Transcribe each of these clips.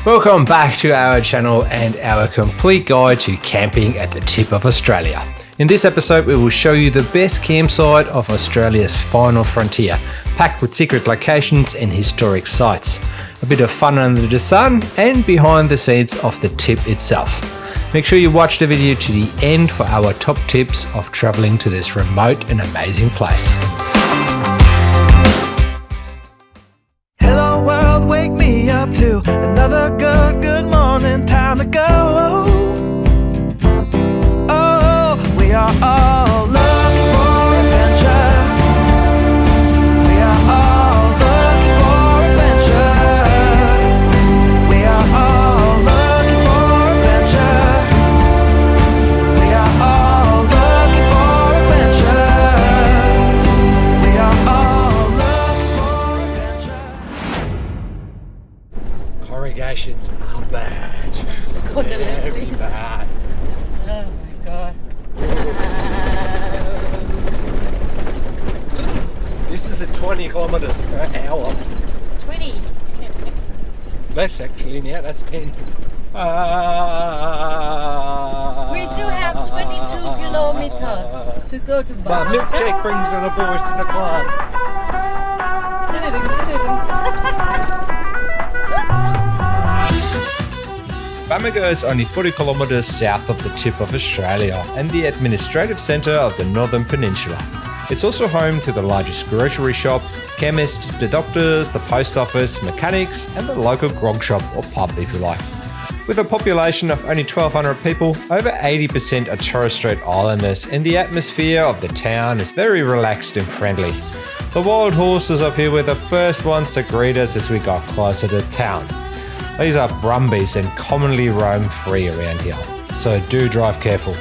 Welcome back to our channel and our complete guide to camping at the tip of Australia. In this episode, we will show you the best campsite of Australia's final frontier, packed with secret locations and historic sites. A bit of fun under the sun and behind the scenes of the tip itself. Make sure you watch the video to the end for our top tips of traveling to this remote and amazing place. Hello world, wake me up to another good morning, time to go. Oh, we are all looking for adventure. We are all looking for adventure. We are all looking for adventure. We are all looking for adventure. We are all looking for adventure. Corrugations are bad. Very bad. Oh my god. This is at 20 kilometers per hour. 20. Less actually now, that's 10. We still have 22 kilometers to go to My Bali. milkshake brings the boys to the club. Bamaga is only 40 kilometres south of the tip of Australia and the administrative centre of the Northern Peninsula. It's also home to the largest grocery shop, chemist, the doctors, the post office, mechanics and the local grog shop or pub if you like. With a population of only 1,200 people, over 80% are Torres Strait Islanders and the atmosphere of the town is very relaxed and friendly. The wild horses up here were the first ones to greet us as we got closer to town. These are brumbies and commonly roam free around here, so do drive careful.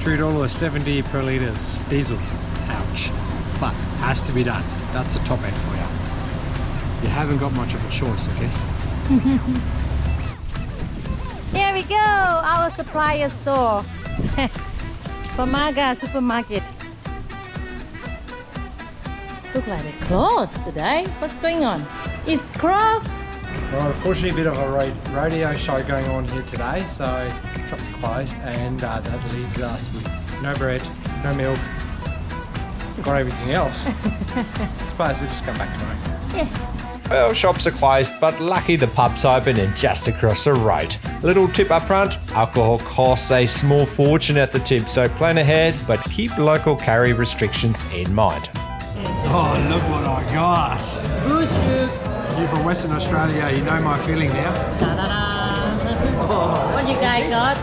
$3.70 per litre diesel. Ouch. But has to be done. That's the top end for you. You haven't got much of a choice, I guess. Here we go, our supplier store. Pamaga supermarket. Look like they're closed today. What's going on? It's closed. Right, unfortunately a bit of a radio show going on here today, so shops are closed and that leaves us with no bread, no milk. We've got everything else. I suppose we'll just come back tomorrow. Yeah. Well, shops are closed, but lucky the pub's open and just across the road. A little tip up front, alcohol costs a small fortune at the tip, so plan ahead, but keep local carry restrictions in mind. Oh, look what I got. Bush fruit. You from Western Australia, you know my feeling now. Ta-da-da. What you guys got?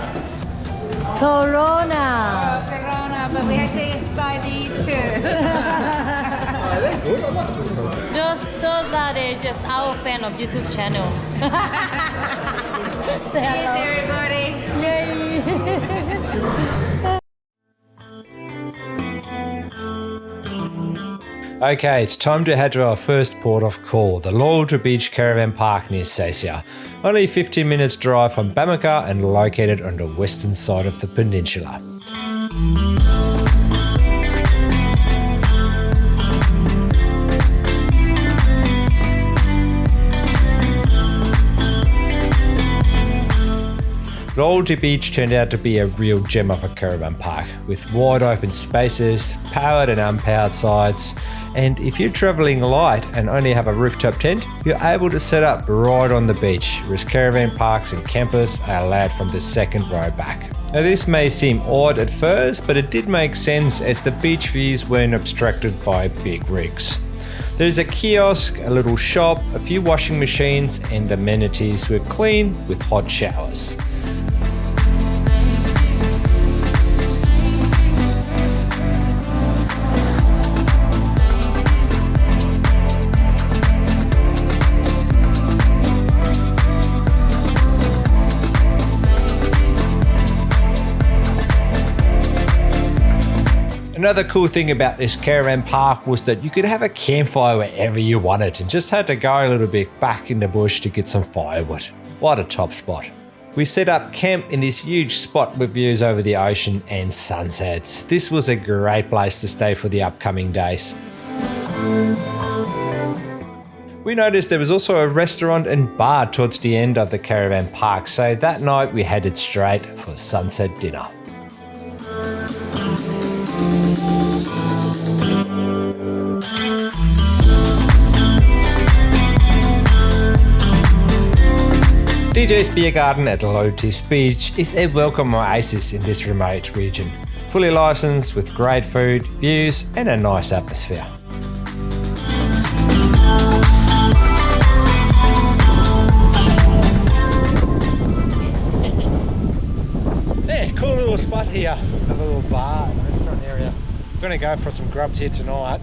Corona. Corona, but we have to buy these too. Those are just our fan of YouTube channel. Say Cheers, hello. everybody. Yay. Okay, it's time to head to our first port of call, the Muttee Beach Caravan Park near Seisia. Only 15 minutes drive from Bamaga and located on the western side of the peninsula. Muttee Beach turned out to be a real gem of a caravan park, with wide open spaces, powered and unpowered sites, and if you're travelling light and only have a rooftop tent, you're able to set up right on the beach, whereas caravan parks and campers are allowed from the second row back. Now this may seem odd at first, but it did make sense as the beach views weren't obstructed by big rigs. There's a kiosk, a little shop, a few washing machines, and amenities were clean with hot showers. Another cool thing about this caravan park was that you could have a campfire wherever you wanted and just had to go a little bit back in the bush to get some firewood. What a top spot. We set up camp in this huge spot with views over the ocean and sunsets. This was a great place to stay for the upcoming days. We noticed there was also a restaurant and bar towards the end of the caravan park, so that night we headed straight for sunset dinner. DJ's Beer Garden at Lotus Beach is a welcome oasis in this remote region, fully licensed with great food, views and a nice atmosphere. Yeah, cool little spot here, a little bar and restaurant area. We're gonna go for some grubs here tonight.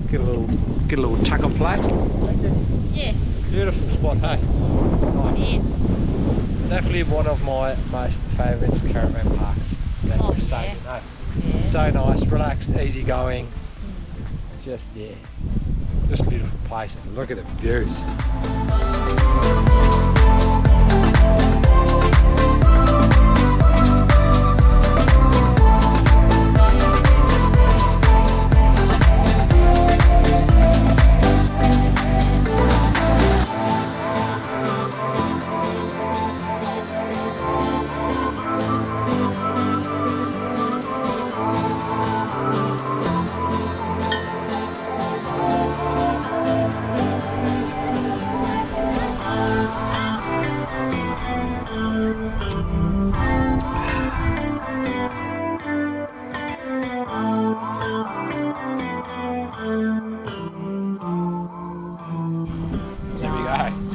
Get a little taco plate. Yeah. Beautiful spot, hey? Nice. Yeah. Definitely one of my most favourite caravan parks that we've stayed in, hey? Yeah. So nice, relaxed, easy going. Just a beautiful place. And look at the views.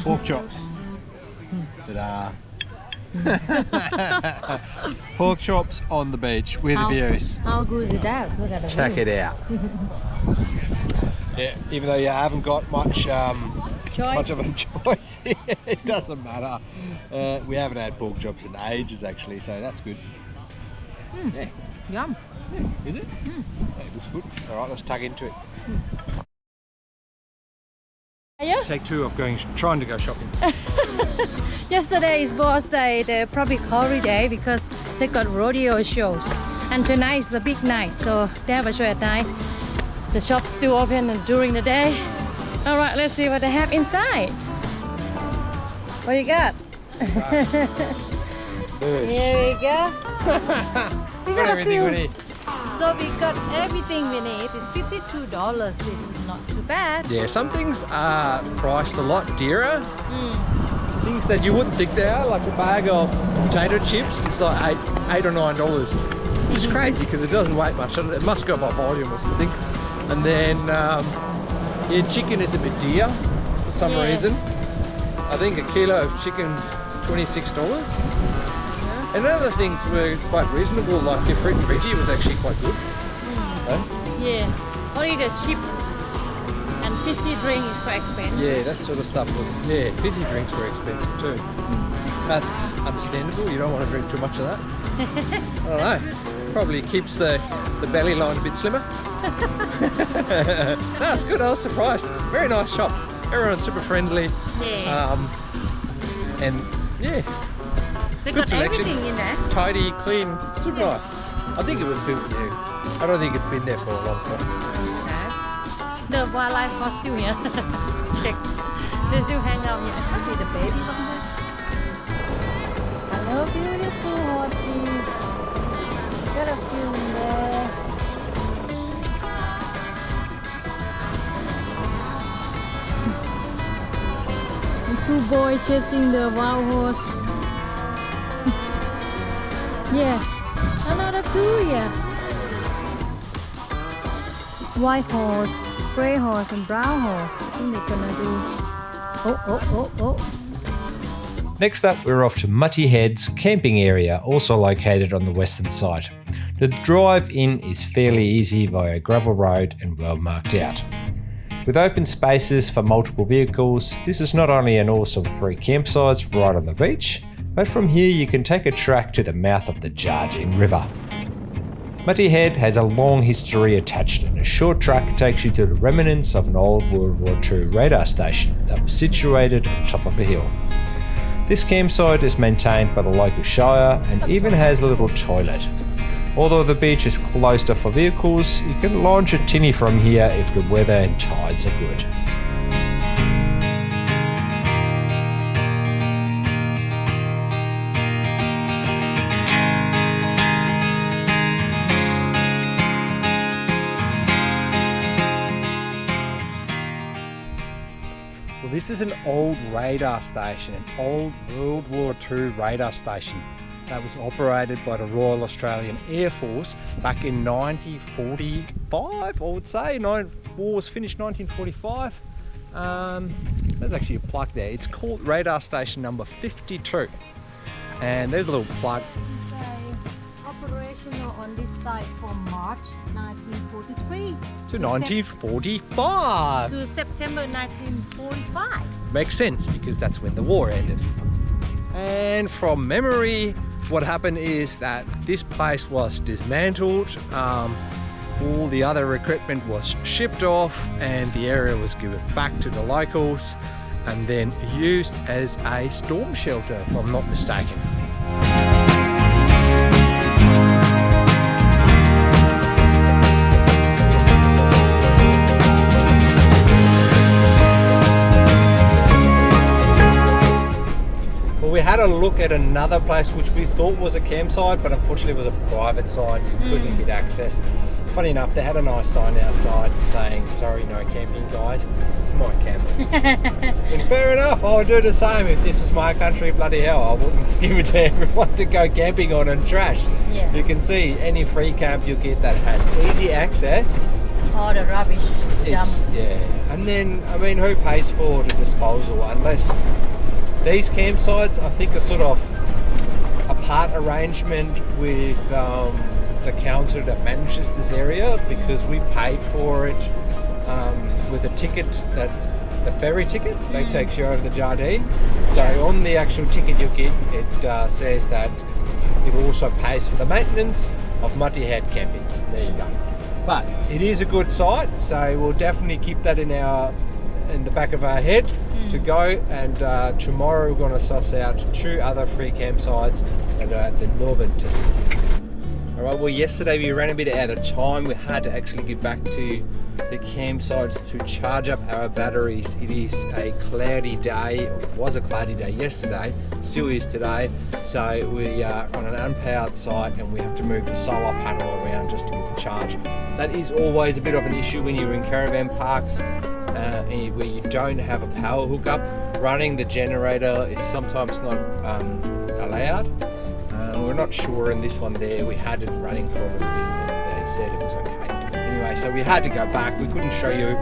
Pork chops. Ta-da. Pork chops on the beach with views. How good is that? Look at the Check view. it out. Yeah, even though you haven't got much of a choice, it doesn't matter. We haven't had pork chops in ages actually, so that's good. Yeah. Yum. Is it? Yeah, it looks good. All right, let's tug into it. Yeah. Take two of trying to go shopping. Yesterday is boss day, the public holiday because they got rodeo shows. And tonight is the big night, so they have a show at night. The shop's still open during the day. All right, let's see what they have inside. What do you got? Here we go. We got a few. So we got everything we need. It's $52. It's not too bad. Yeah, some things are priced a lot dearer. Things that you wouldn't think they are, like a bag of potato chips, it's like $8 or $9. Which is crazy because it doesn't weigh much. It must go by volume or something. And then, yeah, chicken is a bit dear for some reason. I think a kilo of chicken is $26. And other things were quite reasonable, like your fruit and veggie was actually quite good. Yeah, only the chips and fizzy drink is quite expensive. Yeah, that sort of stuff was, fizzy drinks were expensive too. That's understandable, you don't want to drink too much of that. I don't know, probably keeps the belly line a bit slimmer. No, it's good, I was surprised. Very nice shop, everyone's super friendly. Yeah. And yeah. They Good got selection. everything in there. Tidy, clean, super nice. I think it was built new. I don't think it's been there for a long time. Okay. The wildlife was still here. Check. They still hang out here. I see the baby one there. Hello, beautiful horses. Got a few in there. And two boys chasing the wild horse. Yeah, another two, yeah. White horse, grey horse and brown horse. I think they're gonna do... Oh. Next up, we're off to Muttee Heads camping area, also located on the western side. The drive in is fairly easy via a gravel road and well marked out. With open spaces for multiple vehicles, this is not only an awesome free campsite right on the beach, but from here you can take a track to the mouth of the Jargin River. Muttee Head has a long history attached, and a short track takes you to the remnants of an old World War II radar station that was situated on top of a hill. This campsite is maintained by the local shire and even has a little toilet. Although the beach is closed off for vehicles, you can launch a tinny from here if the weather and tides are good. Well, this is an old radar station, an old World War II radar station that was operated by the Royal Australian Air Force back in 1945, I would say. War was finished 1945. There's actually a plug there. It's called radar station number 52. And there's a little plug. Operational on this site from March 1943 To 1945. to September 1945. Makes sense because that's when the war ended. And from memory, what happened is that this place was dismantled, all the other equipment was shipped off, and the area was given back to the locals and then used as a storm shelter, if I'm not mistaken. We had a look at another place which we thought was a campsite, but unfortunately it was a private site. You couldn't get access. Funny enough, they had a nice sign outside saying, "Sorry, no camping, guys. This is my camp." And fair enough, I would do the same if this was my country. Bloody hell, I wouldn't give it to everyone to go camping on and trash. Yeah. You can see any free camp you get that has easy access. All the rubbish It's, dump. yeah, and then I mean, who pays for the disposal unless these campsites, I think, are sort of a part arrangement with the council that manages this area, because we paid for it with a ticket, the ferry ticket they takes you over the Jardine. So on the actual ticket you get, it says that it also pays for the maintenance of Muttee Head camping. There you go. But it is a good site, so we'll definitely keep that in the back of our head to go, and tomorrow we're going to suss out 2 other free campsites that are at the northern tip. Alright, well yesterday we ran a bit out of time. We had to actually get back to the campsites to charge up our batteries. It is a cloudy day. It was a cloudy day yesterday, still is today. So we are on an unpowered site and we have to move the solar panel around just to get the charge. That is always a bit of an issue when you're in caravan parks where you don't have a power hookup. Running the generator is sometimes not allowed. We're not sure in this one there. We had it running for a little bit and they said it was okay. Anyway, so we had to go back. We couldn't show you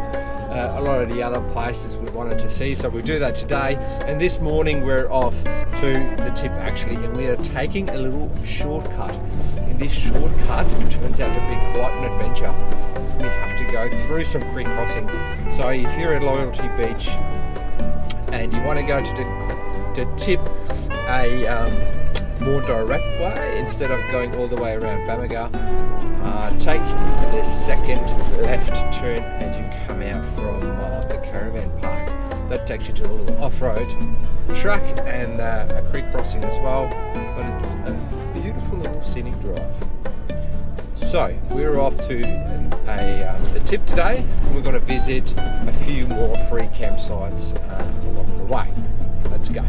a lot of the other places we wanted to see, so we'll do that today. And this morning we're off to the tip actually, and we are taking a little shortcut. And this shortcut turns out to be quite an adventure. We have to go through some creek crossing. So if you're at Loyalty Beach and you want to go to the tip a more direct way instead of going all the way around Bamaga, take the second left turn as you come out from the Caravan Park. That takes you to a little off-road track and a creek crossing as well, but it's a beautiful little scenic drive. So we're off to the tip today, and we're going to visit a few more free campsites along the way. Let's go.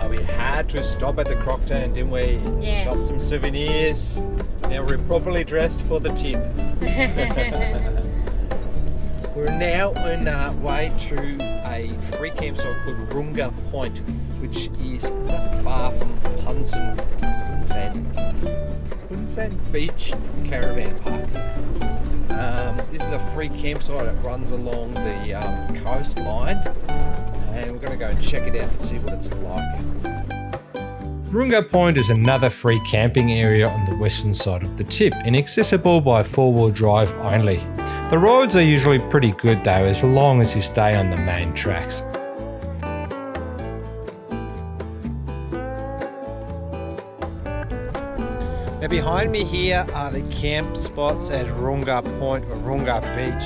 We had to stop at the croc tent, didn't we? Yeah. Got some souvenirs. Now we're properly dressed for the tip. We're now on our way to a free campsite called Roonga Point, which is not far from Punsand Beach Caravan Park. This is a free campsite that runs along the coastline, and we're going to go and check it out and see what it's like. Roonga Point is another free camping area on the western side of the tip, and accessible by 4-wheel drive only. The roads are usually pretty good though, as long as you stay on the main tracks. Now behind me here are the camp spots at Roonga Point or Roonga Beach.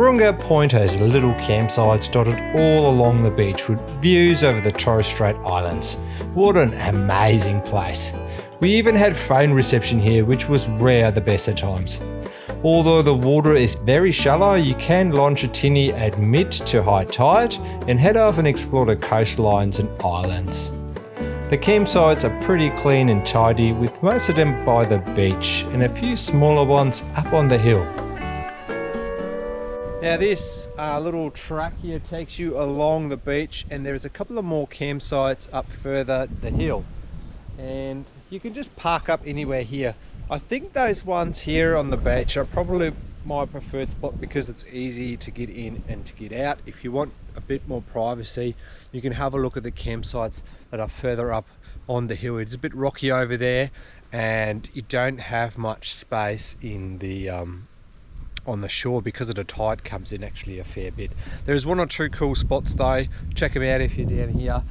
Roonga Point has little campsites dotted all along the beach with views over the Torres Strait Islands. What an amazing place. We even had phone reception here, which was rare at the best of times. Although the water is very shallow, you can launch a tinny at mid to high tide and head off and explore the coastlines and islands. The campsites are pretty clean and tidy, with most of them by the beach and a few smaller ones up on the hill. Now this little track here takes you along the beach, and there's a couple of more campsites up further the hill. And you can just park up anywhere here. I think those ones here on the beach are probably my preferred spot because it's easy to get in and to get out. If you want a bit more privacy, you can have a look at the campsites that are further up on the hill. It's a bit rocky over there, and you don't have much space in the on the shore because of the tide comes in actually a fair bit. There's one or two cool spots though. Check them out if you're down here.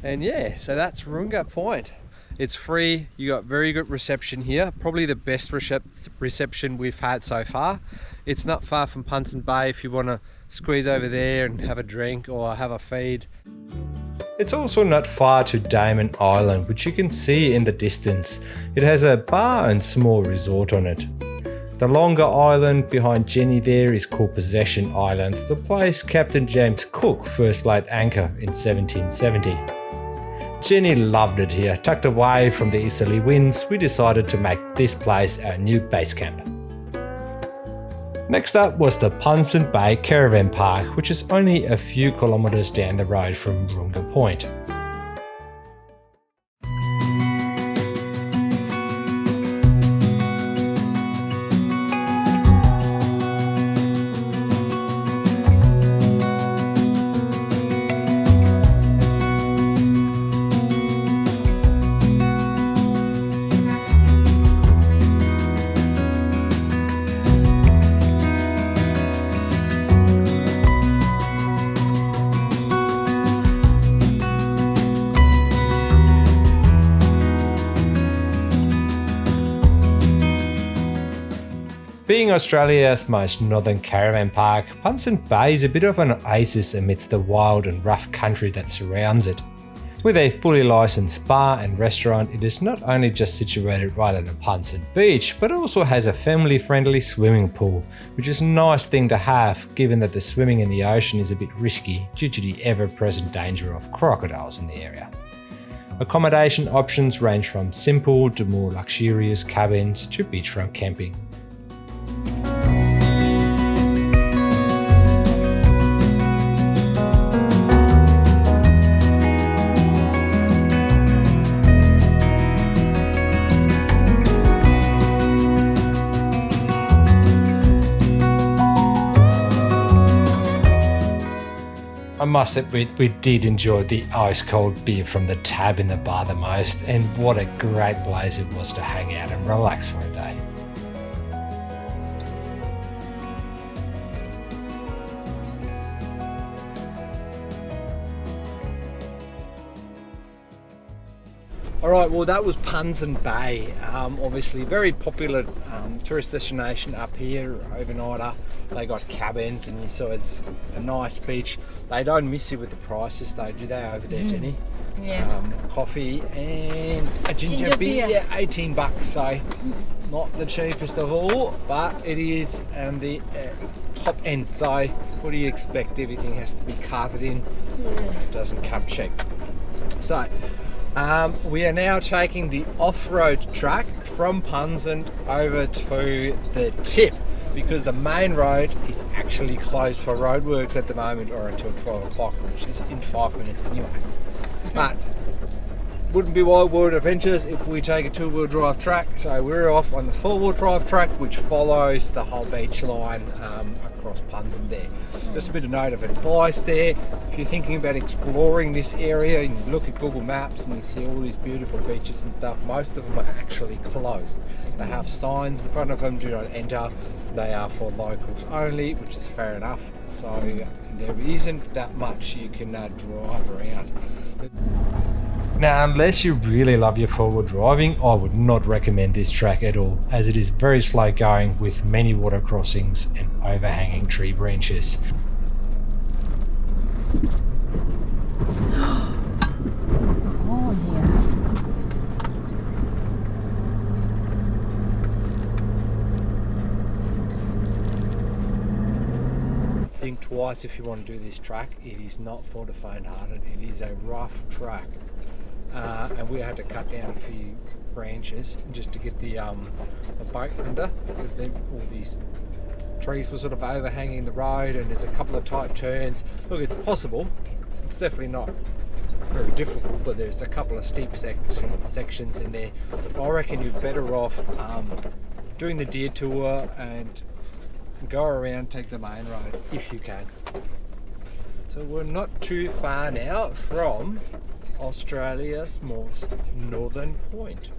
And yeah, so that's Roonga Point. It's free, you got very good reception here, probably the best reception we've had so far. It's not far from Punsand Bay if you want to squeeze over there and have a drink or have a feed. It's also not far to Damon Island, which you can see in the distance. It has a bar and small resort on it. The longer island behind Jenny there is called Possession Island, the place Captain James Cook first laid anchor in 1770. Jenny loved it here. Tucked away from the easterly winds, we decided to make this place our new base camp. Next up was the Punsand Bay Caravan Park, which is only a few kilometres down the road from Roonga Point. Being Australia's most northern caravan park, Punsand Bay is a bit of an oasis amidst the wild and rough country that surrounds it. With a fully licensed bar and restaurant, it is not only just situated right on the Punsand Beach, but also has a family-friendly swimming pool, which is a nice thing to have given that the swimming in the ocean is a bit risky due to the ever-present danger of crocodiles in the area. Accommodation options range from simple to more luxurious cabins to beachfront camping. I must admit, we did enjoy the ice cold beer from the tab in the bar the most, and what a great place it was to hang out and relax for a day. Alright, well that was Punsand Bay, obviously very popular tourist destination up here, overnighter. They got cabins and so it's a nice beach. They don't miss you with the prices though, do they over there, Jenny? Yeah. Coffee and a ginger beer, 18 bucks, so not the cheapest of all, but it is on the top end, so what do you expect? Everything has to be carted in, it doesn't come cheap. So, we are now taking the off-road track from Punsand over to the tip because the main road is actually closed for roadworks at the moment or until 12 o'clock, which is in 5 minutes anyway. But wouldn't be Wild World Adventures if we take a two-wheel drive track, so we're off on the four-wheel drive track which follows the whole beach line across Punsand there. Just a bit of note of advice there, if you're thinking about exploring this area and you look at Google Maps and you see all these beautiful beaches and stuff, most of them are actually closed. They have signs in front of them, do not enter, they are for locals only, which is fair enough, so there isn't that much you can drive around. Now, unless you really love your forward driving, I would not recommend this track at all, as it is very slow going with many water crossings and overhanging tree branches. There's a hole here. Think twice if you want to do this track. It is not for the faint-hearted. It is a rough track, and we had to cut down a few branches just to get the boat under, because all these trees were sort of overhanging the road, and there's a couple of tight turns. Look, it's possible. It's definitely not very difficult, but there's a couple of steep sections in there. I reckon you're better off doing the deer tour and go around, take the main road if you can. So we're not too far now from Australia's most northern point.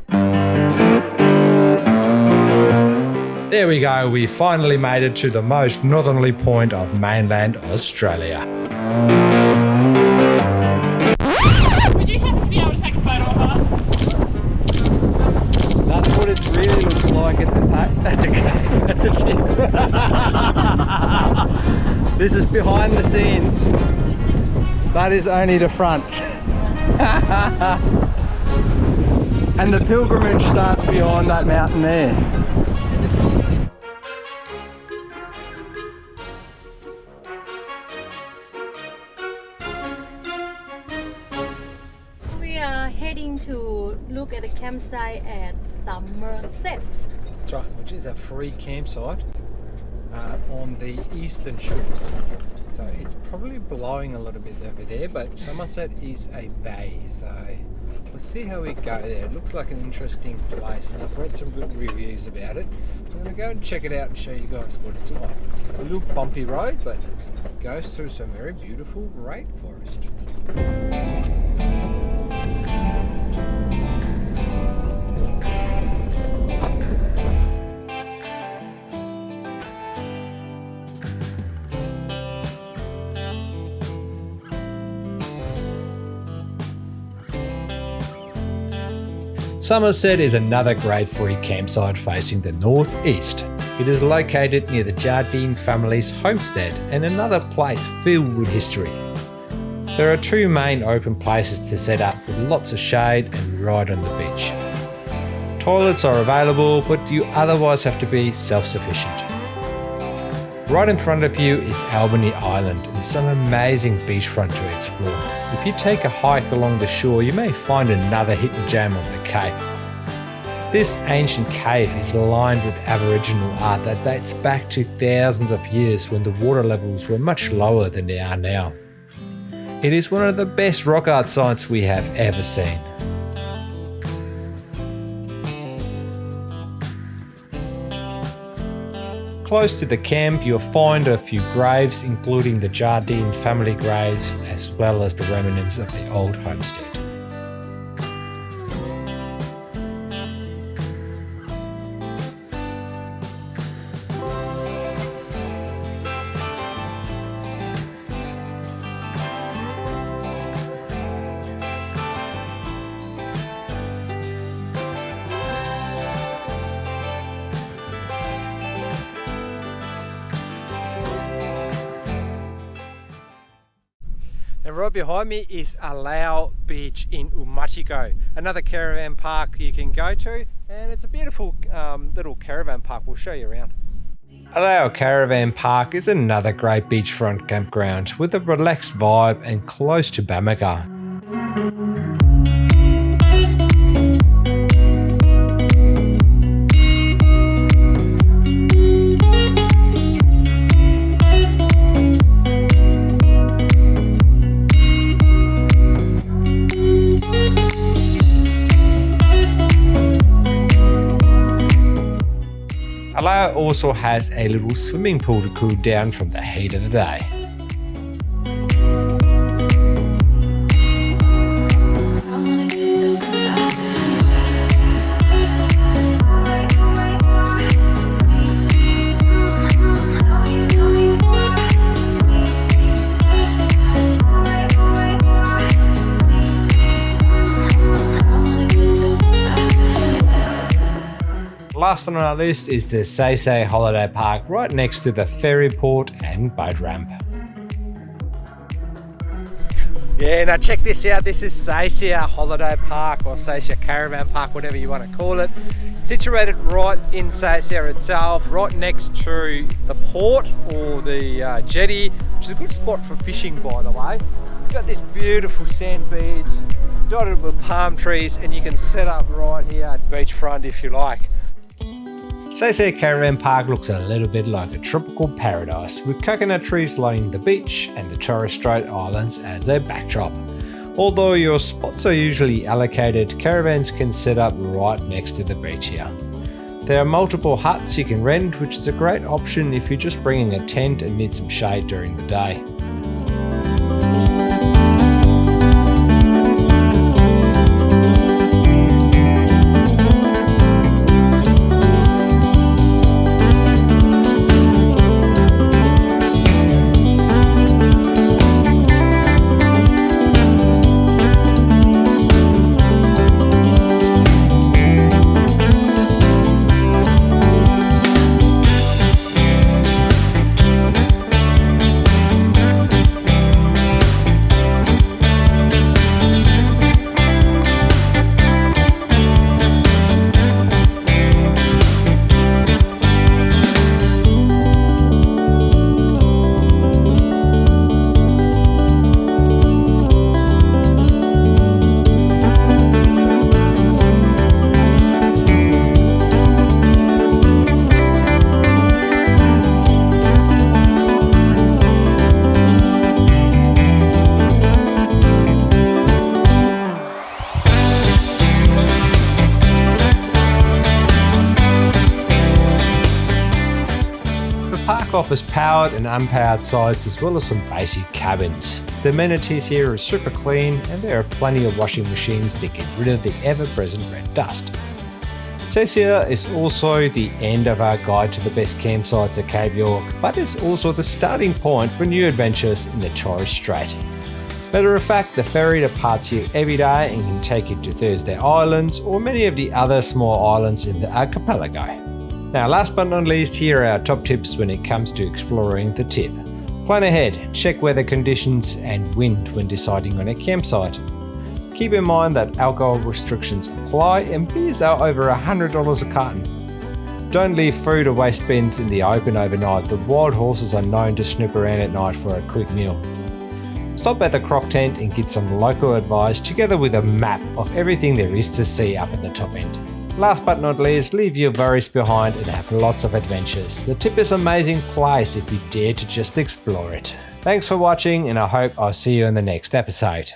There we go, we finally made it to the most northerly point of mainland Australia. Would you happen to be able to take a photo of us? That's what it really looks like at the tip. This is behind the scenes. That is only the front. And the pilgrimage starts beyond that mountain there. We are heading to look at a campsite at Sommerset. That's right, which is a free campsite on the eastern shores. So it's probably blowing a little bit over there, but Sommerset is a bay, so we'll see how we go there. It looks like an interesting place, and I've read some good reviews about it. So I'm going to go and check it out and show you guys what it's like. A little bumpy road, but it goes through some very beautiful rainforest. Sommerset is another great free campsite facing the northeast. It is located near the Jardine family's homestead and another place filled with history. There are two main open places to set up with lots of shade and right on the beach. Toilets are available, but you otherwise have to be self-sufficient. Right in front of you is Albany Island and some amazing beachfront to explore. If you take a hike along the shore, you may find another hidden gem of the Cape. This ancient cave is lined with Aboriginal art that dates back to thousands of years when the water levels were much lower than they are now. It is one of the best rock art sites we have ever seen. Close to the camp, you'll find a few graves, including the Jardine family graves, as well as the remnants of the old homestead. And right behind me is Alau Beach in Muttee, another caravan park you can go to, and it's a beautiful little caravan park. We'll show you around. Alau Caravan Park is another great beachfront campground with a relaxed vibe and close to Bamaga. Alau also has a little swimming pool to cool down from the heat of the day. Last on our list is the Seisia Holiday Park right next to the ferry port and boat ramp. Yeah, now check this out. This is Seisia Holiday Park or Seisia Caravan Park, whatever you want to call it. Situated right in Seisia itself, right next to the port or the jetty, which is a good spot for fishing, by the way. It's got this beautiful sand beach, dotted with palm trees, and you can set up right here at beachfront if you like. Seisia Caravan Park looks a little bit like a tropical paradise, with coconut trees lining the beach and the Torres Strait Islands as a backdrop. Although your spots are usually allocated, caravans can set up right next to the beach here. There are multiple huts you can rent, which is a great option if you're just bringing a tent and need some shade during the day. Park offers powered and unpowered sites as well as some basic cabins. The amenities here are super clean and there are plenty of washing machines to get rid of the ever-present red dust. Seisia is also the end of our guide to the best campsites at Cape York, but it's also the starting point for new adventures in the Torres Strait. Matter of fact, the ferry departs here every day and can take you to Thursday Islands or many of the other small islands in the archipelago. Now, last but not least, here are our top tips when it comes to exploring the tip. Plan ahead, check weather conditions and wind when deciding on a campsite. Keep in mind that alcohol restrictions apply and beers are over $100 a carton. Don't leave food or waste bins in the open overnight. The wild horses are known to snoop around at night for a quick meal. Stop at the croc tent and get some local advice together with a map of everything there is to see up at the top end. Last but not least, leave your worries behind and have lots of adventures. The tip is an amazing place if you dare to just explore it. Thanks for watching and I hope I'll see you in the next episode.